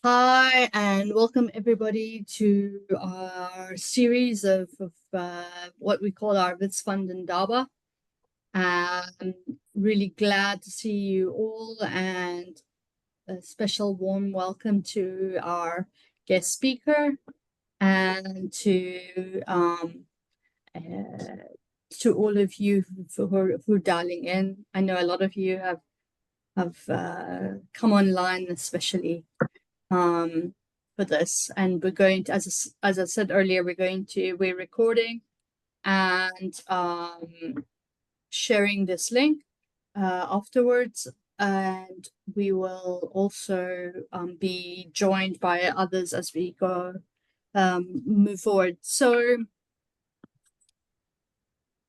Hi, and welcome everybody to our series of what we call our Wits Fund Indaba. I'm really glad to see you all, and a special warm welcome to our guest speaker and to all of you who are dialing in. I know a lot of you have come online, especially for this, and we're going to, as I said earlier, we're recording and sharing this link afterwards, and we will also be joined by others as we go move forward. So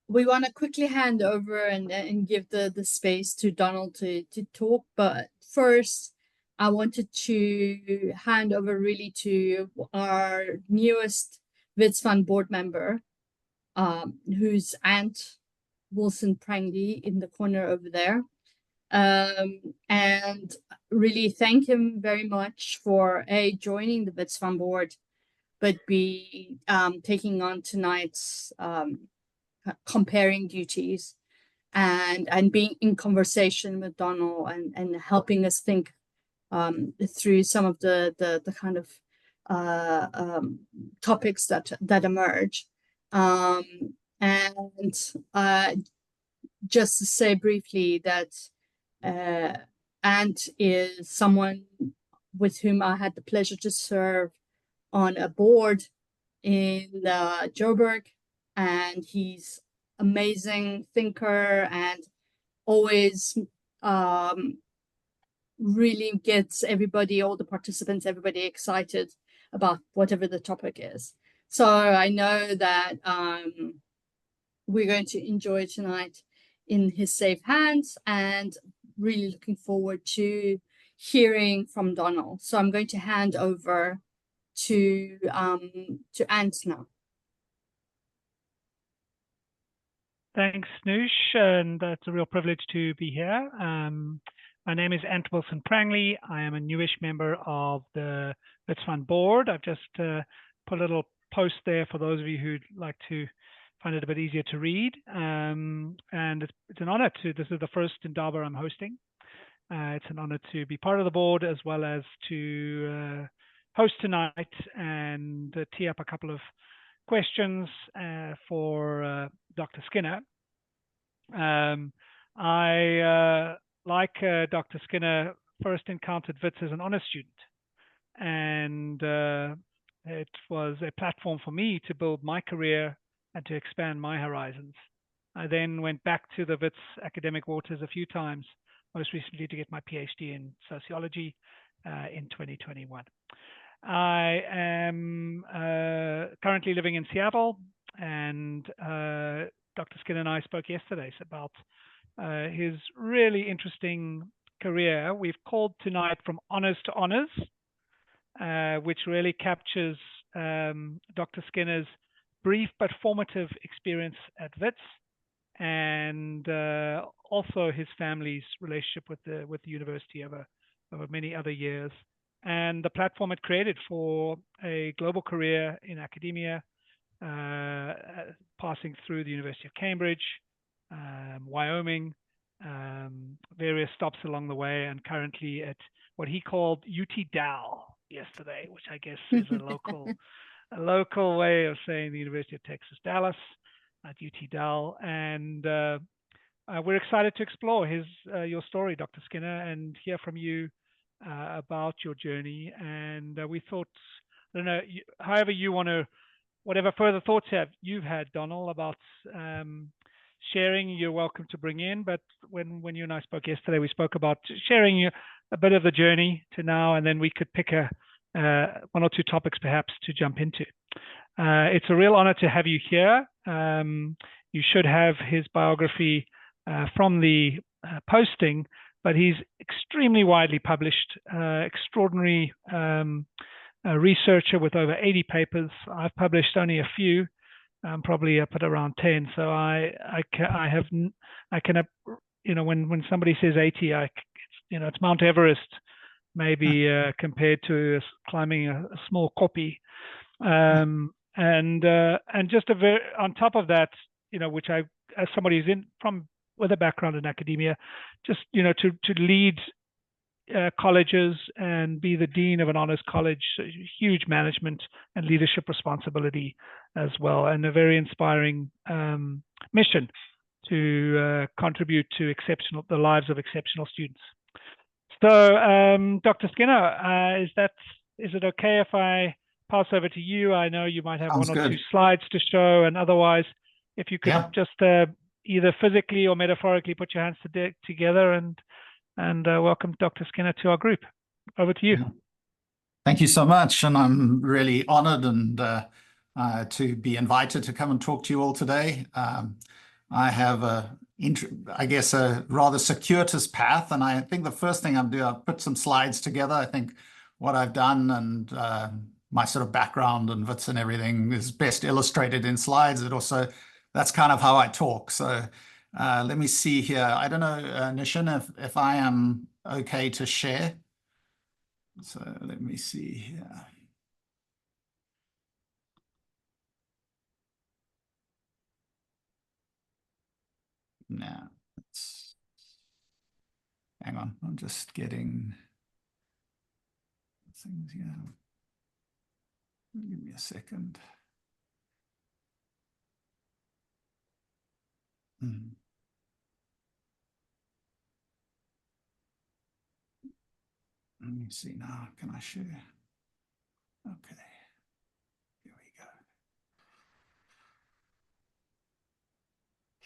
we want to quickly hand over and give the space to Donald to talk, but first I wanted to hand over really to our newest Wits Fund board member, who's Aunt Wilson Prangley in the corner over there. And really thank him very much for joining the Wits Fund board, but taking on tonight's comparing duties and being in conversation with Donal and helping us think through some of the kind of topics that emerge. And just to say briefly that Ant is someone with whom I had the pleasure to serve on a board in Joburg, and he's amazing thinker and always really gets all the participants, everybody excited about whatever the topic is. So I know that we're going to enjoy tonight in his safe hands, and really looking forward to hearing from Donal. So I'm going to hand over to Ant now. Thanks, Noosh, and it's a real privilege to be here. My name is Ant Wilson Prangley. I am a newish member of the Wits Fund board. I've just put a little post there for those of you who'd like to find it a bit easier to read. And it's an honor this is the first Indaba I'm hosting. It's an honor to be part of the board as well as to host tonight and tee up a couple of questions for Dr. Skinner. I, like Dr. Skinner, first encountered Wits as an honors student, and it was a platform for me to build my career and to expand my horizons. I then went back to the Wits academic waters a few times, most recently to get my PhD in sociology in 2021. I am currently living in Seattle, and Dr. Skinner and I spoke yesterday about his really interesting career. We've called tonight From Honors to Honors, which really captures Dr. Skinner's brief but formative experience at Wits, and also his family's relationship with the university over many other years, and the platform it created for a global career in academia, passing through the University of Cambridge, Wyoming, various stops along the way, and currently at what he called UT Dal yesterday, which I guess is a local way of saying the University of Texas, Dallas, at UT Dal. And we're excited to explore your story, Dr. Skinner, and hear from you about your journey. And we thought, I don't know, however you want to, whatever further thoughts you've had, Donal, about sharing, you're welcome to bring in. But when you and I spoke yesterday, we spoke about sharing a bit of the journey to now, and then we could pick one or two topics perhaps to jump into. It's a real honor to have you here. You should have his biography from the posting, but he's extremely widely published, extraordinary researcher with over 80 papers. I've published only a few, probably up at around 10. So I can, when somebody says 80, it's Mount Everest maybe compared to climbing a small kopje. And just on top of that, which I, as somebody who's with a background in academia, just to lead colleges and be the dean of an honors college, huge management and leadership responsibility as well, and a very inspiring mission to contribute to the lives of exceptional students. So, Dr. Skinner, is it okay if I pass over to you? I know you might have Sounds one or good. two slides to show, and otherwise, if you could just either physically or metaphorically put your hands together and welcome Dr. Skinner to our group. Over to you. Yeah. Thank you so much, and I'm really honored and to be invited to come and talk to you all today. I have I guess a rather circuitous path, and I think the first thing I'm doing, I've put some slides together. I think what I've done and my sort of background and Wits and everything is best illustrated in slides. That's kind of how I talk. So let me see here. I don't know, Nishan, if I am okay to share. So let me see here. Now, hang on, I'm just getting things here. Give me a second. Let me see now. Can I share? Okay. Here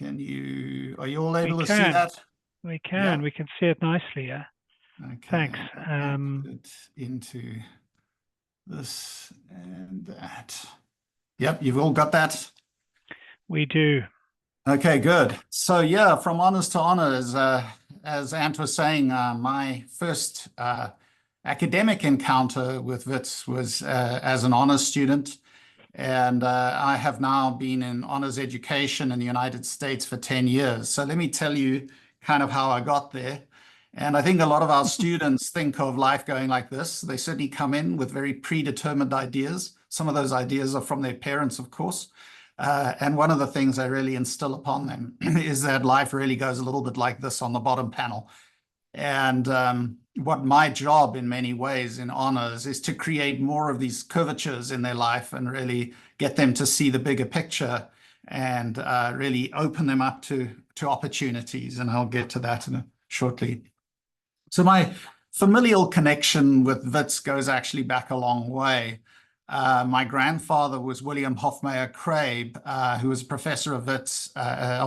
we go. Are you all able to see that? We can. Yeah. We can see it nicely, yeah. Okay. Thanks. Put it into this and that. Yep, you've all got that? We do. Okay, good. So yeah, from honors to honors, as Ant was saying, my first academic encounter with Wits was as an honors student. And I have now been in honors education in the United States for 10 years. So let me tell you kind of how I got there. And I think a lot of our students think of life going like this. They certainly come in with very predetermined ideas. Some of those ideas are from their parents, of course. And one of the things I really instill upon them is that life really goes a little bit like this on the bottom panel. And what my job in many ways in honors is to create more of these curvatures in their life and really get them to see the bigger picture and really open them up to opportunities. And I'll get to that shortly. So my familial connection with Wits goes actually back a long way. My grandfather was William Hofmeyr Crabe, who was a professor of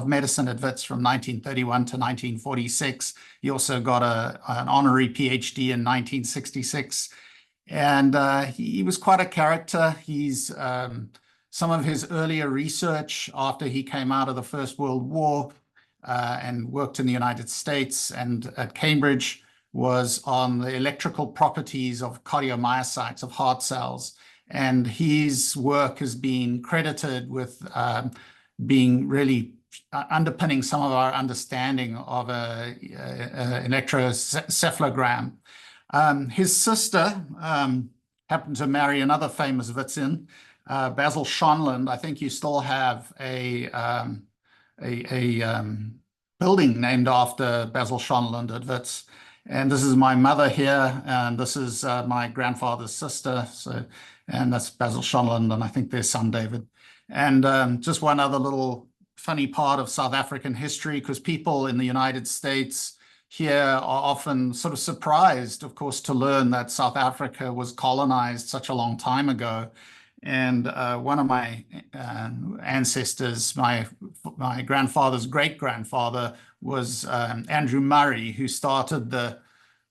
medicine at Wits from 1931 to 1946. He also got an honorary PhD in 1966. And he was quite a character. Some of his earlier research after he came out of the First World War and worked in the United States and at Cambridge was on the electrical properties of cardiomyocytes, of heart cells. And his work has been credited with being really underpinning some of our understanding of an electrocephalogram. His sister happened to marry another famous Witsian, Basil Schonland. I think you still have a building named after Basil Schonland at Wits. And this is my mother here, and this is my grandfather's sister. And that's Basil Schonland, and I think their son, David. And just one other little funny part of South African history, because people in the United States here are often sort of surprised, of course, to learn that South Africa was colonized such a long time ago. And one of my ancestors, my grandfather's great-grandfather, was Andrew Murray, who started the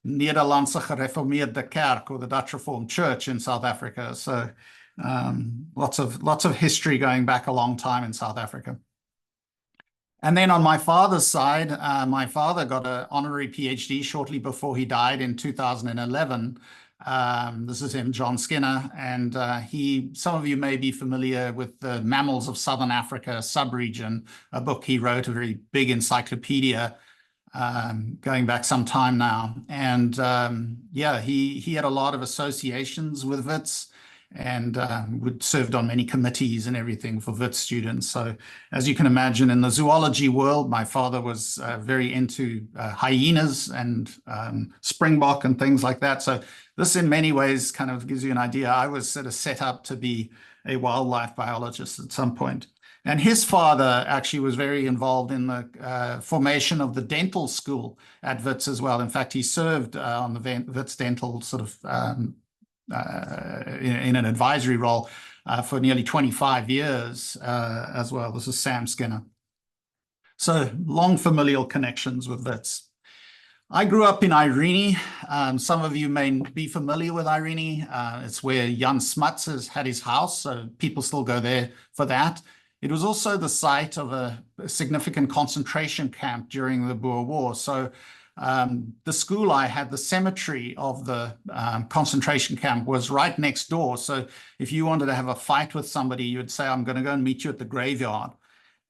Nederlandse Gereformeerde Kerk, or the Dutch Reformed Church in South Africa. So lots of history going back a long time in South Africa. And then on my father's side, my father got an honorary PhD shortly before he died in 2011. This is him, John Skinner, and some of you may be familiar with the Mammals of Southern Africa subregion, a book he wrote, a very big encyclopedia going back some time now. And yeah, he had a lot of associations with Wits, and would served on many committees and everything for Wits students. So as you can imagine, in the zoology world, my father was very into hyenas and springbok and things like that. So this in many ways kind of gives you an idea. I was sort of set up to be a wildlife biologist at some point. And his father actually was very involved in the formation of the dental school at Wits as well. In fact, he served on the Wits dental sort of in an advisory role for nearly 25 years as well. This is Sam Skinner. So long familial connections with Wits. I grew up in Irene. Some of you may be familiar with Irene. It's where Jan Smuts has had his house, so people still go there for that. It was also the site of a significant concentration camp during the Boer War. So the school I had, the cemetery of the concentration camp was right next door. So if you wanted to have a fight with somebody, you would say, I'm going to go and meet you at the graveyard.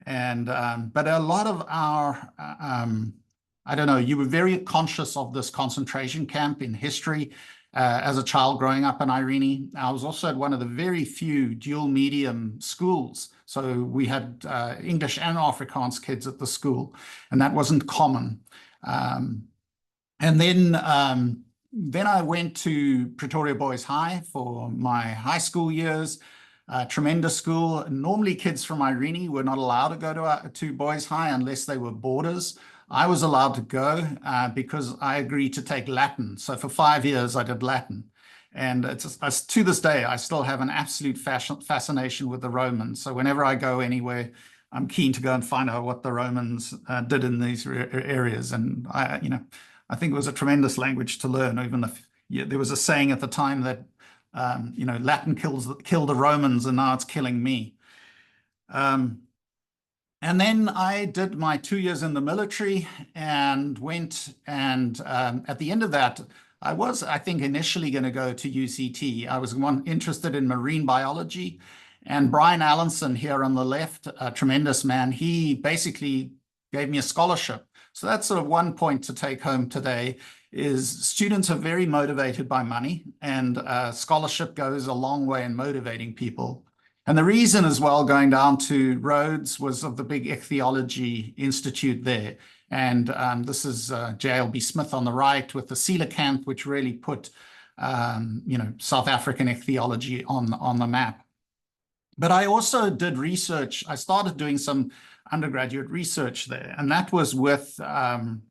And but a lot of our, I don't know, you were very conscious of this concentration camp in history as a child growing up in Irene. I was also at one of the very few dual medium schools. So we had English and Afrikaans kids at the school, and that wasn't common. And then I went to Pretoria Boys High for my high school years. Tremendous school. Normally kids from Irene were not allowed to go to Boys High unless they were boarders. I was allowed to go because I agreed to take Latin. So for 5 years I did Latin. And to this day, I still have an absolute fascination with the Romans. So whenever I go anywhere, I'm keen to go and find out what the Romans did in these areas. And I think it was a tremendous language to learn, even if there was a saying at the time that, Latin killed the Romans, and now it's killing me. And then I did my 2 years in the military and went, and at the end of that, I think, initially going to go to UCT. I was interested in marine biology. And Brian Allenson here on the left, a tremendous man, he basically gave me a scholarship. So that's sort of one point to take home today, is students are very motivated by money, and scholarship goes a long way in motivating people. And the reason as well, going down to Rhodes, was of the big ichthyology institute there. And this is JLB Smith on the right with the coelacanth, which really put, South African ichthyology on the map. But I also did research. I started doing some undergraduate research there, and that was with Brian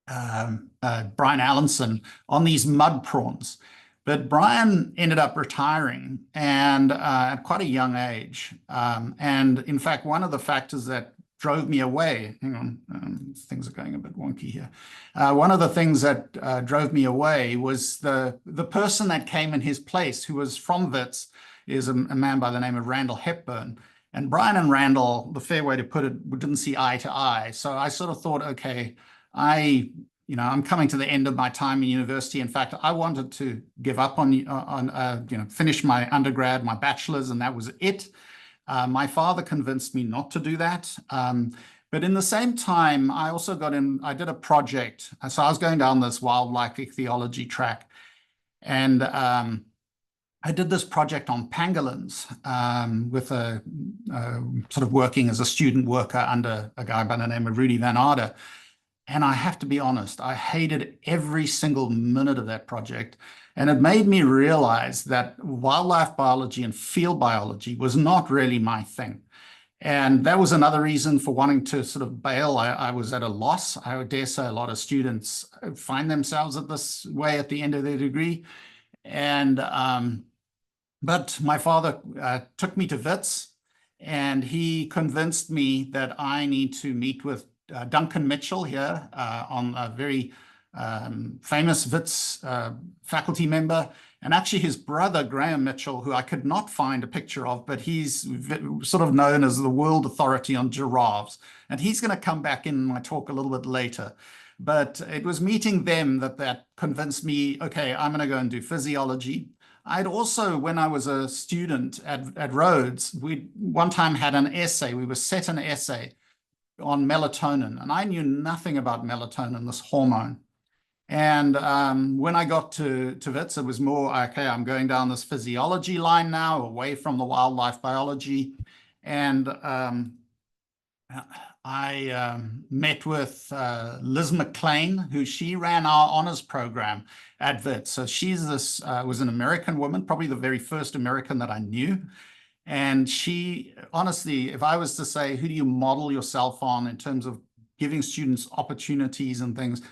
Allenson on these mud prawns. But Brian ended up retiring, and at quite a young age. And in fact, one of the factors that drove me away, hang on, things are going a bit wonky here. One of the things that drove me away was the person that came in his place, who was from Wits, is a man by the name of Randall Hepburn. And Brian and Randall, the fair way to put it, didn't see eye to eye. So I sort of thought, okay, I'm coming to the end of my time in university. In fact, I wanted to give up on finish my undergrad, my bachelor's, and that was it. My father convinced me not to do that. But in the same time, I also I did a project. So I was going down this wildlife ichthyology track, and I did this project on pangolins with sort of working as a student worker under a guy by the name of Rudy Van Aarde. And I have to be honest, I hated every single minute of that project. And it made me realize that wildlife biology and field biology was not really my thing. And that was another reason for wanting to sort of bail. I was at a loss. I would dare say a lot of students find themselves this way at the end of their degree. And but my father took me to Wits, and he convinced me that I need to meet with Duncan Mitchell here, on a very famous Wits faculty member, and actually his brother, Graham Mitchell, who I could not find a picture of, but he's sort of known as the world authority on giraffes. And he's going to come back in my talk a little bit later. But it was meeting them that convinced me, okay, I'm going to go and do physiology. I'd also, when I was a student at Rhodes, we one time had an essay. We were set an essay on melatonin, and I knew nothing about melatonin, this hormone. And when I got to Wits, it was more, okay, I'm going down this physiology line now, away from the wildlife biology. And I met with Liz McLean, who she ran our honors program at Wits. So she's this, was an American woman, probably the very first American that I knew. And she, honestly, if I was to say, who do you model yourself on in terms of giving students opportunities and things,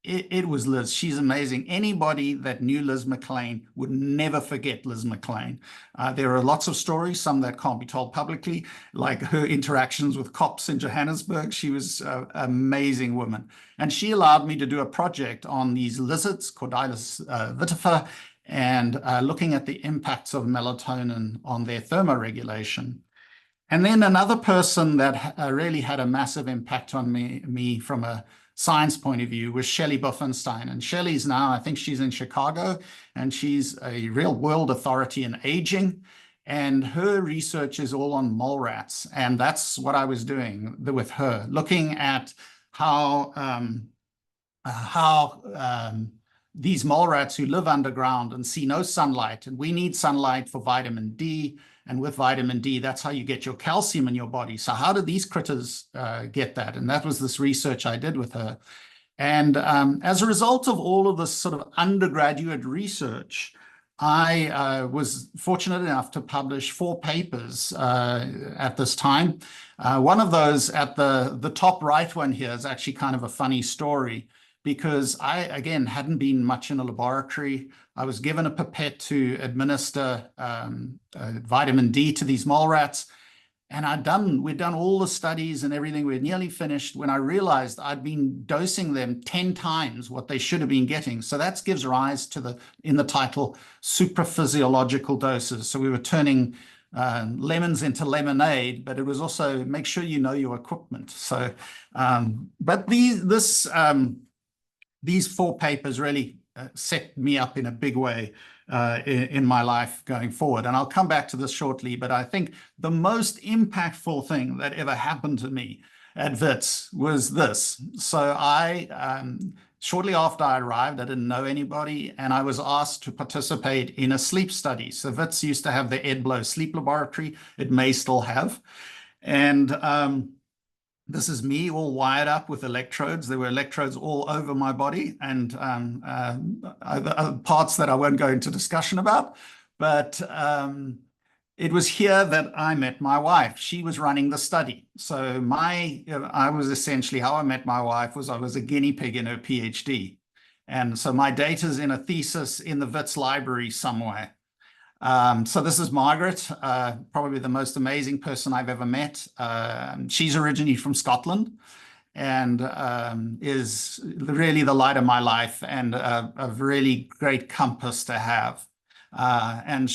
it was Liz. She's amazing. Anybody that knew Liz McLean would never forget Liz McLean. There are lots of stories, some that can't be told publicly, like her interactions with cops in Johannesburg. She was an amazing woman. And she allowed me to do a project on these lizards, Cordylus vitifer, and looking at the impacts of melatonin on their thermoregulation. And then another person that really had a massive impact on me from a science point of view was Shelley Buffenstein. And Shelley's now, I think she's in Chicago, and she's a real world authority in aging. And her research is all on mole rats. And that's what I was doing with her, looking at how these mole rats who live underground and see no sunlight, and we need sunlight for vitamin D. And with vitamin D, that's how you get your calcium in your body. So how do these critters get that? And that was this research I did with her. And as a result of all of this sort of undergraduate research, I was fortunate enough to publish 4 papers at this time. One of those at the top right one here is actually kind of a funny story, because I, again, hadn't been much in a laboratory. I was given a pipette to administer vitamin D to these mole rats. And we'd done all the studies and everything. We're nearly finished when I realized I'd been dosing them 10 times what they should have been getting. So that gives rise to in the title, supraphysiological doses. So we were turning lemons into lemonade, but it was also make sure you know your equipment. So, but these 4 papers really set me up in a big way in my life going forward. And I'll come back to this shortly, but I think the most impactful thing that ever happened to me at Wits was this. So shortly after I arrived, I didn't know anybody, and I was asked to participate in a sleep study. So Wits used to have the Ed Blow sleep laboratory. It may still have. And this is me all wired up with electrodes. There were electrodes all over my body, and parts that I won't go into discussion about. But it was here that I met my wife. She was running the study. So I was essentially, how I met my wife was I was a guinea pig in her PhD. And so my data's in a thesis in the Wits library somewhere. So this is Margaret, probably the most amazing person I've ever met. She's originally from Scotland and is really the light of my life and a really great compass to have. And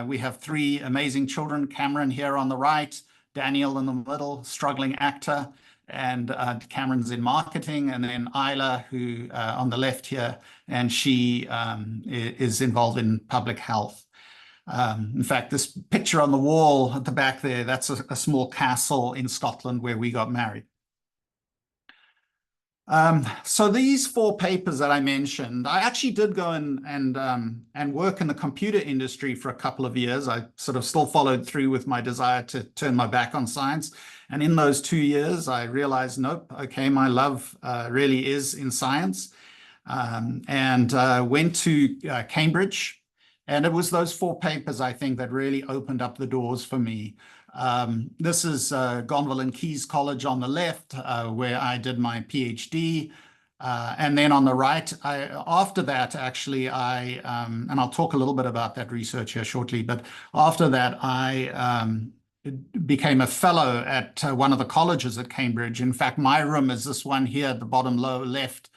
we have 3 amazing children, Cameron here on the right, Daniel in the middle, struggling actor, and Cameron's in marketing, and then Isla, who on the left here, and she is involved in public health. In fact, this picture on the wall at the back there, that's a small castle in Scotland where we got married. So these 4 papers that I mentioned, I actually did go and work in the computer industry for a couple of years. I sort of still followed through with my desire to turn my back on science. And in those 2 years, I realized, nope, okay, my love really is in science. And went to Cambridge. And it was those 4 papers, I think, that really opened up the doors for me. This is Gonville and Keys College on the left, where I did my PhD. And then on the right, after that, actually, and I'll talk a little bit about that research here shortly, but after that, I became a fellow at one of the colleges at Cambridge. In fact, my room is this one here at the bottom lower left,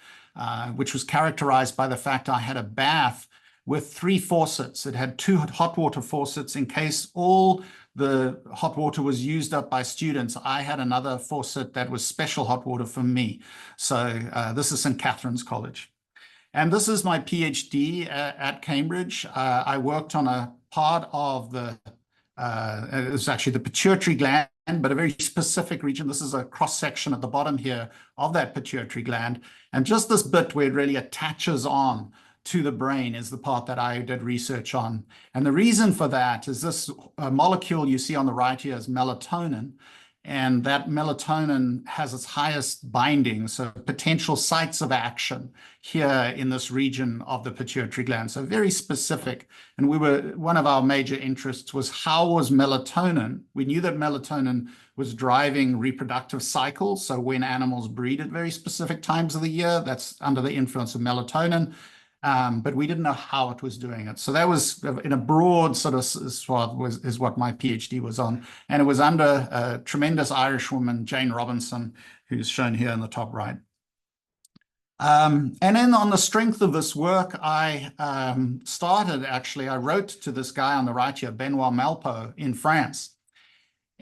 which was characterized by the fact I had a bath with 3 faucets. It had 2 hot water faucets in case all the hot water was used up by students. I had another faucet that was special hot water for me. So this is St. Catherine's College. And this is my PhD at Cambridge. I worked on a part of the it's actually the pituitary gland, but a very specific region. This is a cross-section at the bottom here of that pituitary gland. And just this bit where it really attaches on to the brain is the part that I did research on. And the reason for that is this molecule you see on the right here is melatonin. And that melatonin has its highest binding, so potential sites of action here in this region of the pituitary gland. So very specific. And one of our major interests was how was melatonin? We knew that melatonin was driving reproductive cycles. So when animals breed at very specific times of the year, that's under the influence of melatonin. But we didn't know how it was doing it. So that was in a broad sort of swath is what my PhD was on. And it was under a tremendous Irish woman, Jane Robinson, who's shown here in the top right. And then on the strength of this work, I wrote to this guy on the right here, Benoit Malpeau in France.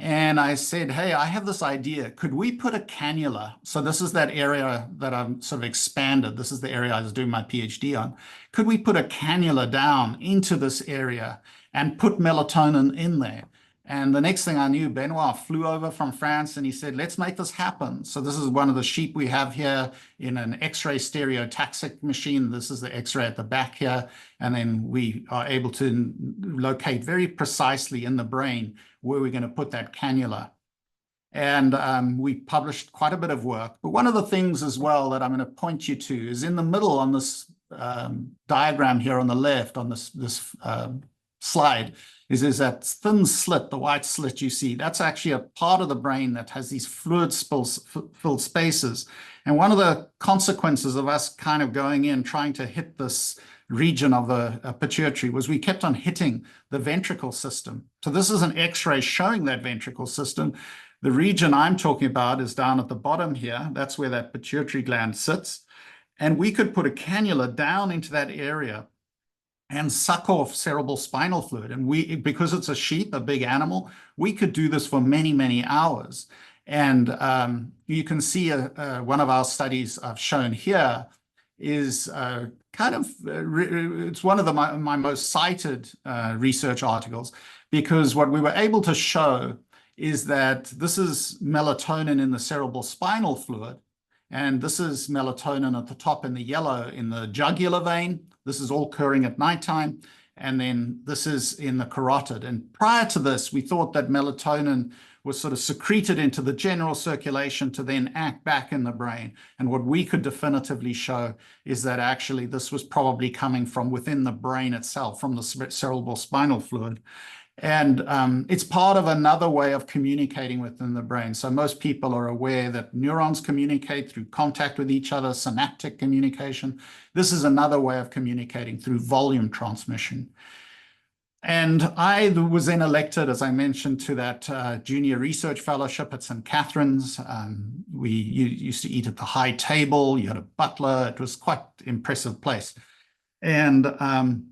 And I said, hey, I have this idea. Could we put a cannula? So this is that area that I've sort of expanded. This is the area I was doing my PhD on. Could we put a cannula down into this area and put melatonin in there? And the next thing I knew, Benoit flew over from France and he said, let's make this happen. So this is one of the sheep we have here in an X-ray stereotaxic machine. This is the X-ray at the back here. And then we are able to locate very precisely in the brain where we're going to put that cannula. And we published quite a bit of work. But one of the things as well that I'm going to point you to is in the middle on this diagram here on the left on this slide is that thin slit, the white slit you see. That's actually a part of the brain that has these fluid-filled spaces. And one of the consequences of us kind of going in, trying to hit this region of the pituitary was we kept on hitting the ventricle system. So this is an X-ray showing that ventricle system. The region I'm talking about is down at the bottom here. That's where that pituitary gland sits. And we could put a cannula down into that area and suck off cerebral spinal fluid. And because it's a sheep, a big animal, we could do this for many, many hours. And you can see one of our studies I've shown here is it's one of my most cited research articles, because what we were able to show is that this is melatonin in the cerebral spinal fluid, and this is melatonin at the top in the yellow in the jugular vein. This is all occurring at nighttime, and then this is in the carotid. And prior to this, we thought that melatonin was sort of secreted into the general circulation to then act back in the brain. And what we could definitively show is that actually this was probably coming from within the brain itself, from the cerebral spinal fluid. And it's part of another way of communicating within the brain. So most people are aware that neurons communicate through contact with each other, synaptic communication. This is another way of communicating through volume transmission. And I was then elected, as I mentioned, to that junior research fellowship at St. Catherine's. We used to eat at the high table. You had a butler. It was quite an impressive place. And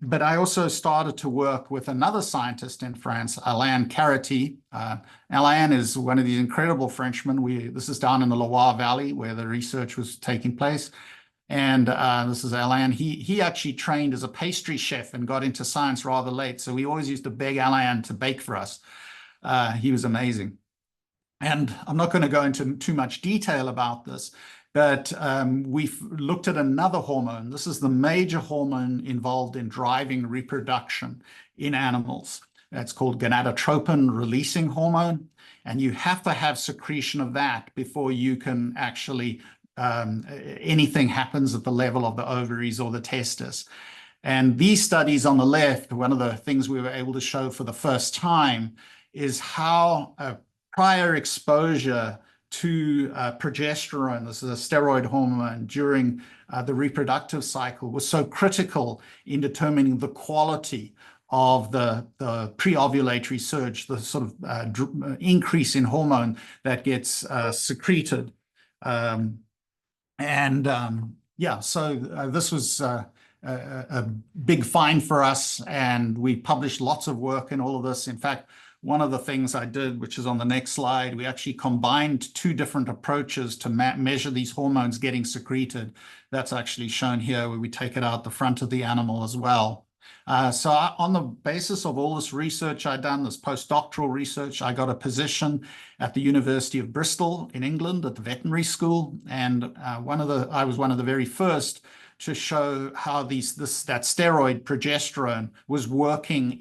but I also started to work with another scientist in France, Alain Carity. Alain is one of these incredible Frenchmen. This is down in the Loire Valley where the research was taking place. And this is Alain. He actually trained as a pastry chef and got into science rather late. So we always used to beg Alain to bake for us. He was amazing. And I'm not going to go into too much detail about this, but we've looked at another hormone. This is the major hormone involved in driving reproduction in animals. It's called gonadotropin-releasing hormone. And you have to have secretion of that before you can actually anything happens at the level of the ovaries or the testis. And these studies on the left, one of the things we were able to show for the first time is how prior exposure to progesterone, this is a steroid hormone, during the reproductive cycle was so critical in determining the quality of the pre-ovulatory surge, the sort of increase in hormone that gets secreted. Yeah, so this was a big find for us, and we published lots of work in all of this. In fact, one of the things I did, which is on the next slide, we actually combined two different approaches to measure these hormones getting secreted. That's actually shown here, where we take it out the front of the animal as well. On the basis of all this research I'd done, this postdoctoral research, I got a position at the University of Bristol in England at the veterinary school. And I was one of the very first to show how that steroid progesterone was working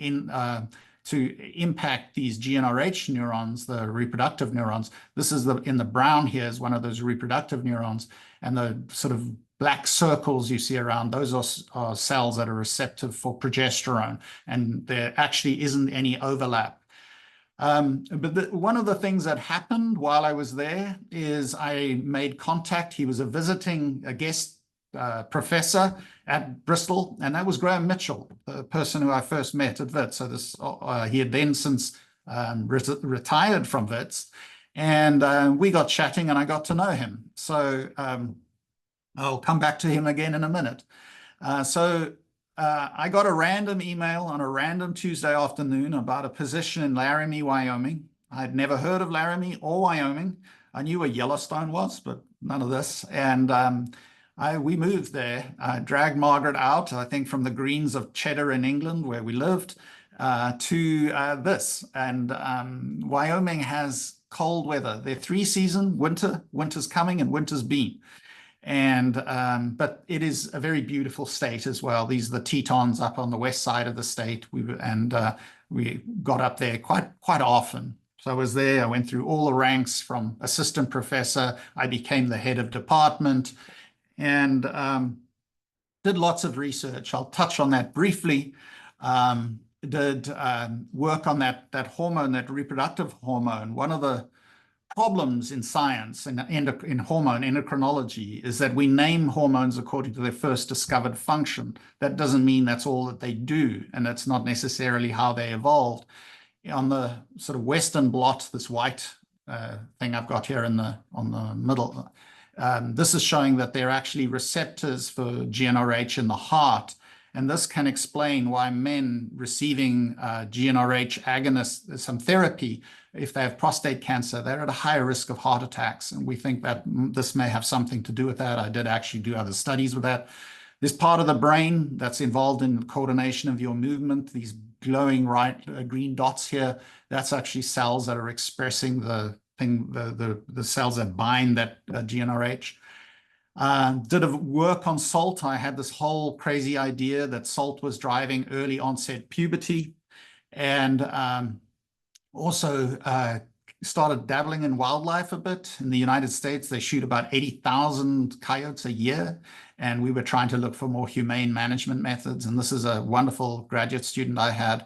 to impact these GnRH neurons, the reproductive neurons. This is in the brown here is one of those reproductive neurons, and the sort of black circles you see around, those are cells that are receptive for progesterone, and there actually isn't any overlap. But one of the things that happened while I was there is I made contact. He was a guest professor at Bristol, and that was Graham Mitchell, the person who I first met at Wits. So he had then since retired from Wits, and we got chatting, and I got to know him. So I'll come back to him again in a minute. I got a random email on a random Tuesday afternoon about a position in Laramie, Wyoming. I'd never heard of Laramie or Wyoming. I knew where Yellowstone was, but none of this. And we moved there. I dragged Margaret out, I think, from the greens of Cheddar in England, where we lived, to this. And Wyoming has cold weather. They're 3-season, winter's coming and winter's been. And but it is a very beautiful state as well. These are the Tetons up on the west side of the state. We got up there quite often. So I was there. I went through all the ranks from assistant professor. I became the head of department, and did lots of research. I'll touch on that briefly. Did work on that hormone, that reproductive hormone. One of the problems in science and in hormone endocrinology is that we name hormones according to their first discovered function. That doesn't mean that's all that they do, and that's not necessarily how they evolved. On the sort of Western blot, this white thing I've got here on the middle, this is showing that they're actually receptors for GnRH in the heart. And this can explain why men receiving GnRH agonists, some therapy, if they have prostate cancer, they're at a higher risk of heart attacks. And we think that this may have something to do with that. I did actually do other studies with that. This part of the brain that's involved in the coordination of your movement, these glowing green dots here, that's actually cells that are expressing the cells that bind that GnRH. Did a work on salt. I had this whole crazy idea that salt was driving early onset puberty, and also started dabbling in wildlife a bit. In the United States, they shoot about 80,000 coyotes a year, and we were trying to look for more humane management methods. And this is a wonderful graduate student I had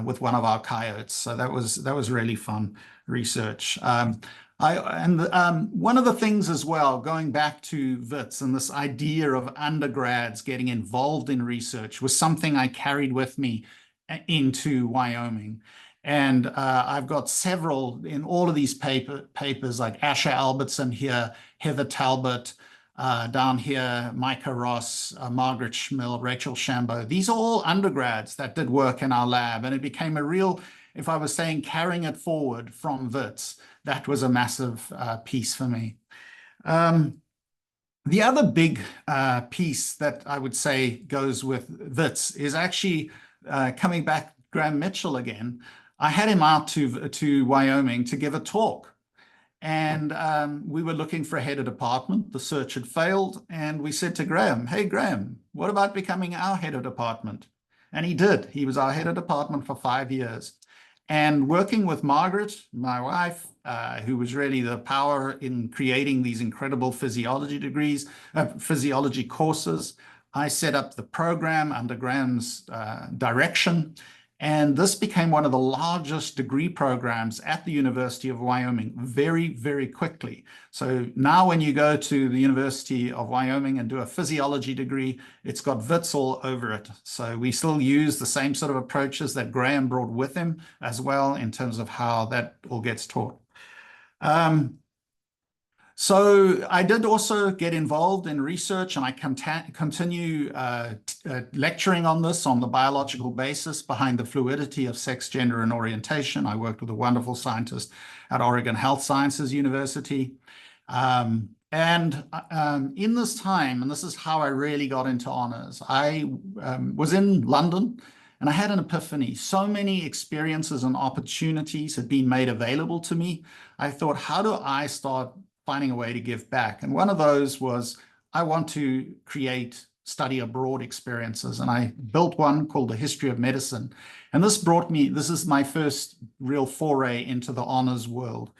with one of our coyotes. So that was really fun research. One of the things as well, going back to Wits and this idea of undergrads getting involved in research, was something I carried with me into Wyoming. And I've got several in all of these papers, like Asher Albertson here, Heather Talbot, down here, Micah Ross, Margaret Schmill, Rachel Shambo. These are all undergrads that did work in our lab. And it became a real, if I was saying carrying it forward from Wits, that was a massive piece for me. The other big piece that I would say goes with Wits is actually coming back, Graham Mitchell again. I had him out to Wyoming to give a talk. And we were looking for a head of department. The search had failed. And we said to Graham, "Hey, Graham, what about becoming our head of department?" And he did. He was our head of department for 5 years. And working with Margaret, my wife, who was really the power in creating these incredible physiology courses, I set up the program under Graham's direction. And this became one of the largest degree programs at the University of Wyoming very, very quickly. So now when you go to the University of Wyoming and do a physiology degree, it's got Wits all over it. So we still use the same sort of approaches that Graham brought with him as well in terms of how that all gets taught. So I did also get involved in research, and I continue lecturing on this on the biological basis behind the fluidity of sex, gender, and orientation. I worked with a wonderful scientist at Oregon Health Sciences University. And And in this time, and this is how I really got into honors, I was in London and I had an epiphany. So many experiences and opportunities had been made available to me. I thought, how do I start finding a way to give back? And one of those was, I want to create study abroad experiences. And I built one called The History of Medicine. And this is my first real foray into the honors world.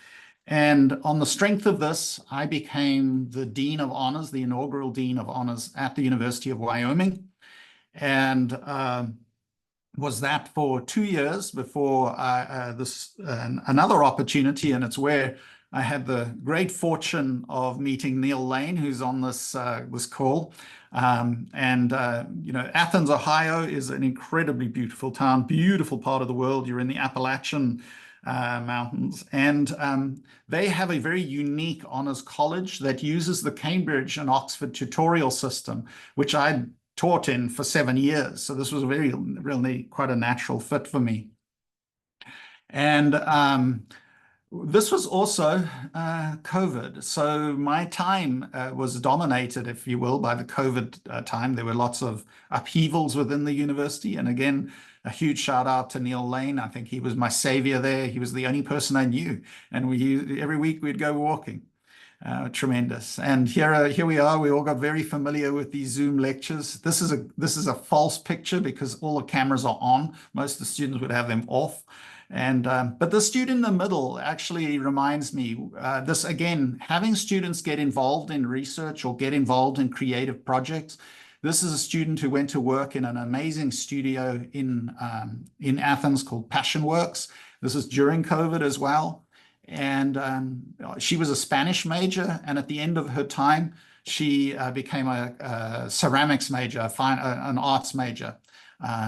And on the strength of this, I became the Dean of Honors, the inaugural Dean of Honors at the University of Wyoming. And was that for 2 years before another opportunity, and it's where I had the great fortune of meeting Neil Lane, who's on this call. Athens, Ohio is an incredibly beautiful town, beautiful part of the world. You're in the Appalachian Mountains, and they have a very unique honors college that uses the Cambridge and Oxford tutorial system, which I taught in for 7 years. So this was really quite a natural fit for me. And this was also COVID. So my time was dominated, if you will, by the COVID time. There were lots of upheavals within the university. And again, a huge shout out to Neil Lane. I think he was my savior there. He was the only person I knew. And every week we'd go walking. Tremendous. And here we are. We all got very familiar with these Zoom lectures. This is a false picture because all the cameras are on. Most of the students would have them off. And but the student in the middle actually reminds me, this again, having students get involved in research or get involved in creative projects. This is a student who went to work in an amazing studio in Athens called Passionworks. This is during COVID as well. And she was a Spanish major, and at the end of her time, she became a ceramics major, an arts major.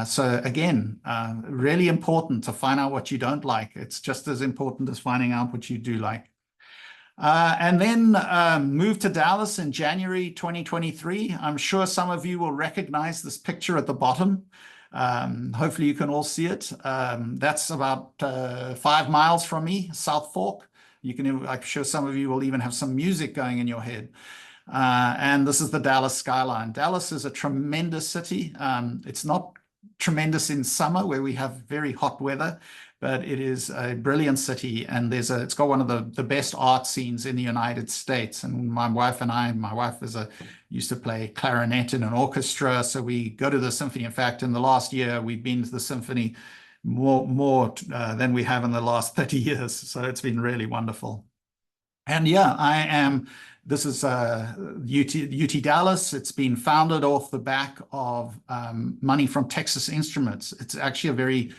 So again, really important to find out what you don't like. It's just as important as finding out what you do like. And then moved to Dallas in January 2023. I'm sure some of you will recognize this picture at the bottom. Hopefully you can all see it. That's about 5 miles from me, South Fork. I'm sure some of you will even have some music going in your head. And this is the Dallas skyline. Dallas is a tremendous city. It's not tremendous in summer where we have very hot weather, but it is a brilliant city, and it's got one of the best art scenes in the United States. And my wife used to play clarinet in an orchestra, so we go to the symphony. In fact, in the last year, we've been to the symphony more than we have in the last 30 years. So it's been really wonderful. And yeah, this is UT Dallas. It's been founded off the back of money from Texas Instruments. It's actually a very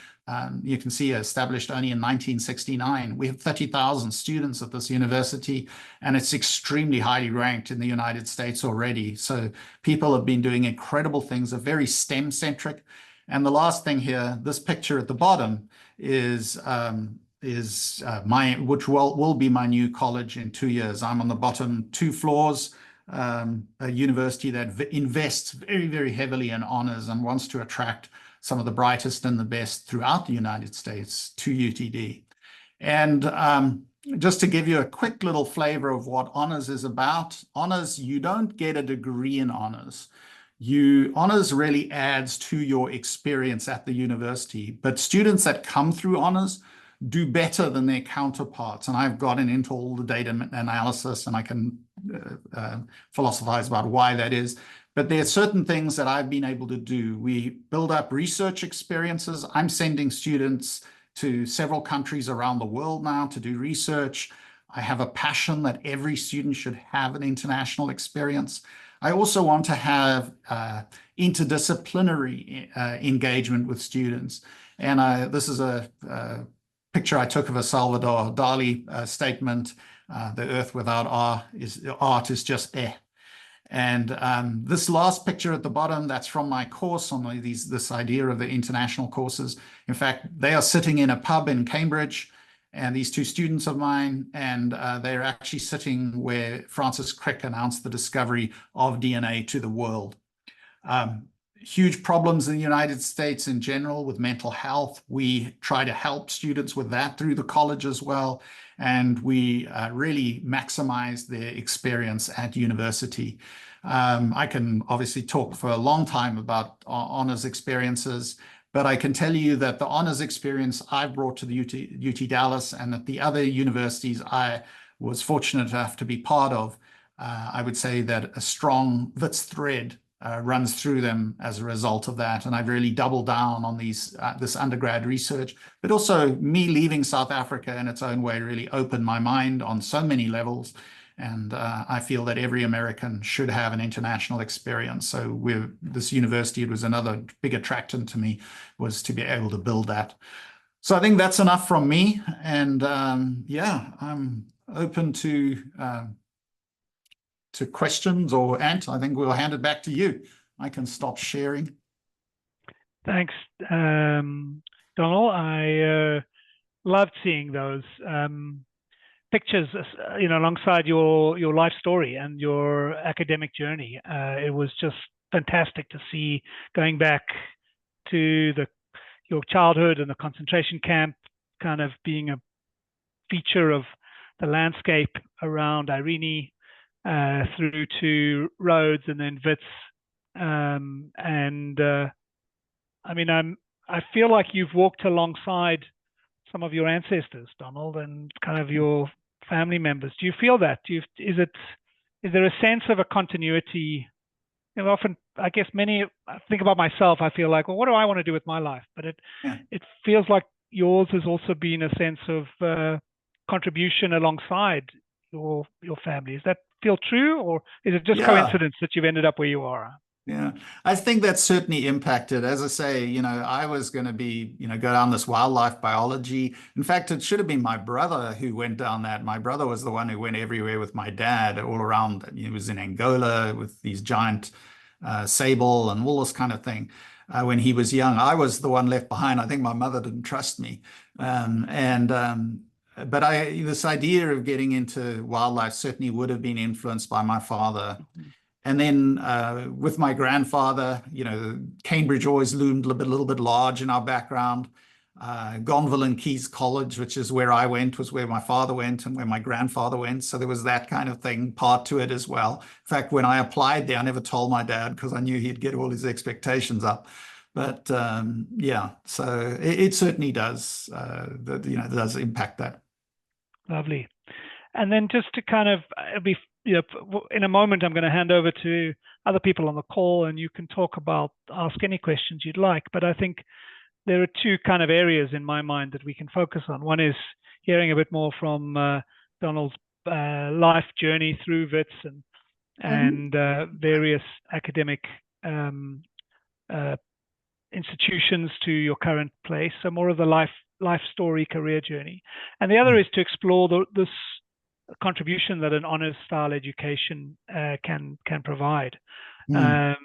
you can see established only in 1969. We have 30,000 students at this university, and it's extremely highly ranked in the United States already. So people have been doing incredible things, are very STEM-centric. And the last thing here, this picture at the bottom is which will be my new college in 2 years. I'm on the bottom 2 floors, a university that invests very, very heavily in honors and wants to attract some of the brightest and the best throughout the United States to UTD. And just to give you a quick little flavor of what honors is about, honors, you don't get a degree in honors. Honors really adds to your experience at the university, but students that come through honors do better than their counterparts. And I've gotten into all the data analysis, and I can philosophize about why that is. But there are certain things that I've been able to do. We build up research experiences. I'm sending students to several countries around the world now to do research. I have a passion that every student should have an international experience. I also want to have interdisciplinary engagement with students. And this is a picture I took of a Salvador Dali statement, "The earth without art is just air." And this last picture at the bottom, that's from my course on this idea of the international courses. In fact, they are sitting in a pub in Cambridge, and these 2 students of mine, and they're actually sitting where Francis Crick announced the discovery of DNA to the world. huge problems in the United States in general with mental health. We try to help students with that through the college as well. And we really maximize their experience at university. I can obviously talk for a long time about honors experiences, but I can tell you that the honors experience I've brought to the UT Dallas and at the other universities I was fortunate enough to be part of, I would say that a strong Wits thread runs through them as a result of that. And I've really doubled down on this undergrad research, but also me leaving South Africa in its own way really opened my mind on so many levels. And I feel that every American should have an international experience. So this university, it was another big attractant to me, was to be able to build that. So I think that's enough from me. And yeah, I'm open to questions, or Ant, I think we'll hand it back to you. I can stop sharing. Thanks, Donal. I loved seeing those pictures, alongside your life story and your academic journey. It was just fantastic to see, going back to your childhood and the concentration camp, kind of being a feature of the landscape around Irene, through to Rhodes and then Wits. I feel like you've walked alongside some of your ancestors, Donald, and kind of your family members. Do you feel that? Is there a sense of a continuity? Often, I guess I think about myself, I feel like, well, what do I want to do with my life? But it feels like yours has also been a sense of contribution alongside your family. Does that feel true, or is it just coincidence that you've ended up where you are? Yeah, I think that certainly impacted. As I say, I was going to be, go down this wildlife biology. In fact, it should have been my brother who went down that. My brother was the one who went everywhere with my dad, all around. He was in Angola with these giant sable and all this kind of thing. When he was young, I was the one left behind. I think my mother didn't trust me. But this idea of getting into wildlife certainly would have been influenced by my father. And then with my grandfather, Cambridge always loomed a little bit large in our background. Gonville and Keys College, which is where I went, was where my father went and where my grandfather went. So there was that kind of thing part to it as well. In fact, when I applied there, I never told my dad because I knew he'd get all his expectations up. But yeah, so it certainly does, it does impact that. Lovely. And then just to kind of in a moment, I'm going to hand over to other people on the call, and you can ask any questions you'd like. But I think there are two kind of areas in my mind that we can focus on. One is hearing a bit more from Donald's life journey through Wits and various academic institutions to your current place. So more of the life story, career journey. And the other is to explore this contribution that an honors style education can provide. I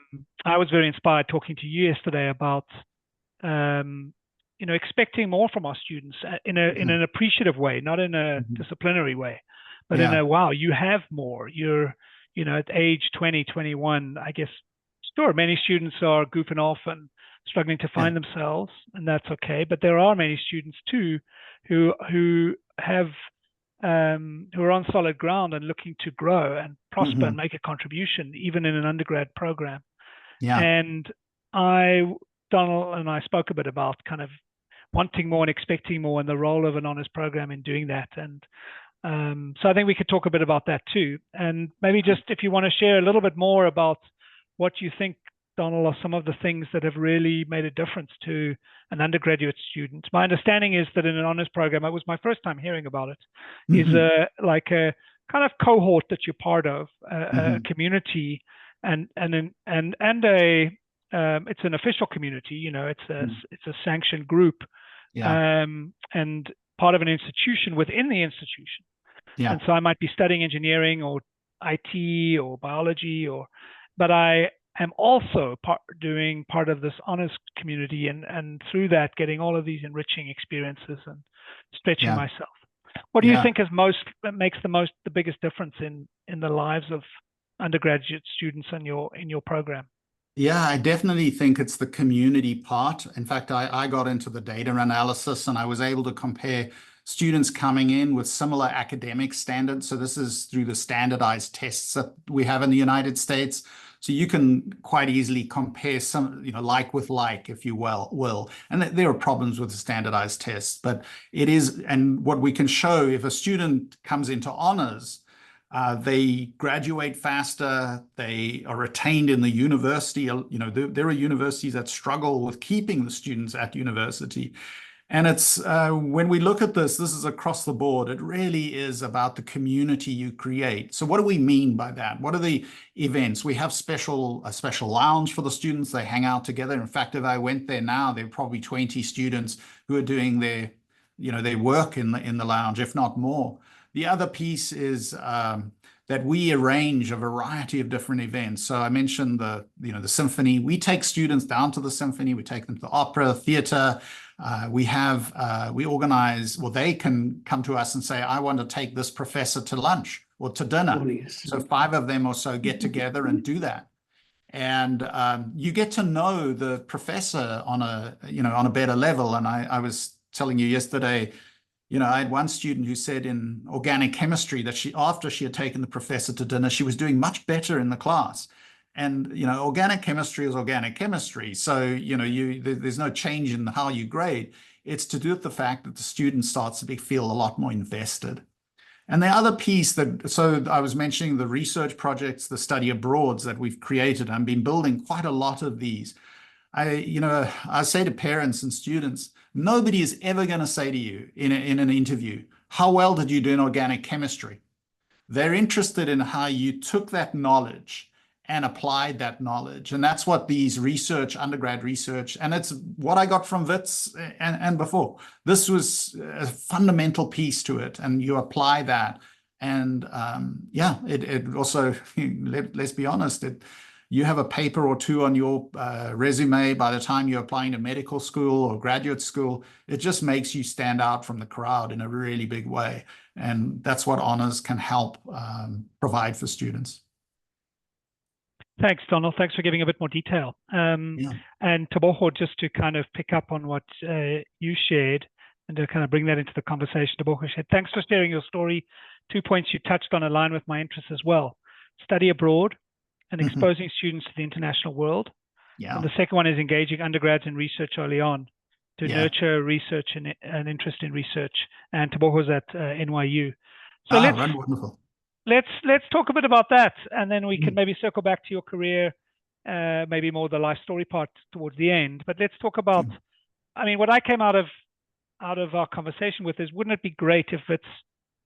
was very inspired talking to you yesterday about expecting more from our students in an appreciative way, not in a disciplinary way, but in a wow, you have more. You're at age 20, 21, I guess, sure, many students are goofing off and struggling to find themselves, and that's okay. But there are many students too who are on solid ground and looking to grow and prosper and make a contribution, even in an undergrad program. Yeah. And Donal and I spoke a bit about kind of wanting more and expecting more, and the role of an honors program in doing that. And so I think we could talk a bit about that too. And maybe just if you want to share a little bit more about what you think, Donal, are some of the things that have really made a difference to an undergraduate student. My understanding is that in an honors program, it was my first time hearing about it, is like a kind of cohort that you're part of, a community, and it's an official community. It's a sanctioned group, and part of an institution within the institution. Yeah. And so I might be studying engineering or IT or biology, but I am also doing part of this honors community, and through that getting all of these enriching experiences and stretching myself. What do you think makes the biggest difference in the lives of undergraduate students in your program? Yeah, I definitely think it's the community part. In fact, I got into the data analysis and I was able to compare students coming in with similar academic standards. So this is through the standardized tests that we have in the United States. So you can quite easily compare some, like with like, if you will. And there are problems with the standardized tests, but it is, and what we can show if a student comes into honors, they graduate faster. They are retained in the university. There are universities that struggle with keeping the students at university. And it's when we look at this is across the board. It really is about the community you create. So what do we mean by that? What are the events? We have a special lounge for the students. They hang out together. In fact, if I went there now, there are probably 20 students who are doing their work in the lounge, if not more. The other piece is that we arrange a variety of different events. So I mentioned the symphony. We take students down to the symphony. We take them to the opera, theater. We organize, well, they can come to us and say, I want to take this professor to lunch or to dinner. Oh, yes. So 5 of them or so get together and do that. And you get to know the professor on a better level. And I was telling you yesterday, I had one student who said in organic chemistry that after she had taken the professor to dinner, she was doing much better in the class. And, organic chemistry is organic chemistry. So, there's no change in how you grade. It's to do with the fact that the student starts to feel a lot more invested. And the other piece so I was mentioning the research projects, the study abroads that we've created. I've been building quite a lot of these. I say to parents and students, nobody is ever going to say to you in an interview, how well did you do in organic chemistry? They're interested in how you took that knowledge and applied that knowledge. And that's what these undergrad research, and it's what I got from Wits and before. This was a fundamental piece to it, and you apply that. And it also, let's be honest, you have a paper or two on your resume by the time you're applying to medical school or graduate school. It just makes you stand out from the crowd in a really big way. And that's what honors can help provide for students. Thanks, Donal. Thanks for giving a bit more detail. And Teboho, just to kind of pick up on what you shared and to kind of bring that into the conversation, Teboho shared, thanks for sharing your story. 2 points you touched on align with my interests as well. Study abroad and exposing students to the international world. Yeah. And the second one is engaging undergrads in research early on to nurture research and an interest in research. And Teboho's at NYU. So wonderful. Let's talk a bit about that, and then we can maybe circle back to your career, maybe more the life story part towards the end. But let's talk about, what I came out of our conversation with is, wouldn't it be great if it's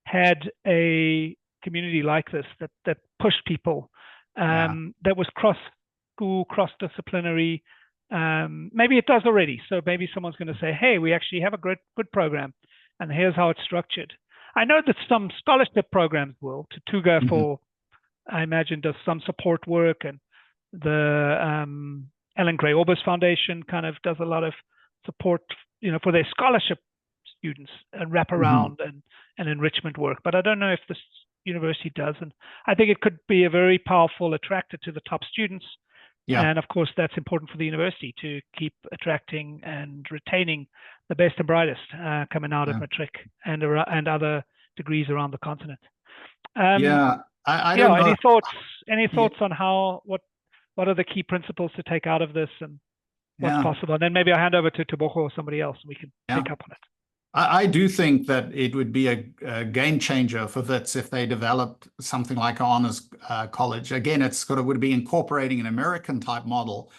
had a community like this that pushed people, that was cross-school, cross-disciplinary. Maybe it does already. So maybe someone's going to say, hey, we actually have a good program, and here's how it's structured. I know that some scholarship programs will. Tutuga for, I imagine, does some support work, and the Ellen Gray Orbis Foundation kind of does a lot of support, for their scholarship students and wraparound and enrichment work. But I don't know if the university does, and I think it could be a very powerful attractor to the top students. Yeah. And of course, that's important for the university to keep attracting and retaining the best and brightest coming out of matric and other degrees around the continent. I don't know. Any thoughts on what are the key principles to take out of this and what's possible? And then maybe I'll hand over to Teboho or somebody else, and we can pick up on it. I do think that it would be a game changer for Wits if they developed something like an honors college. Again, would be incorporating an American type model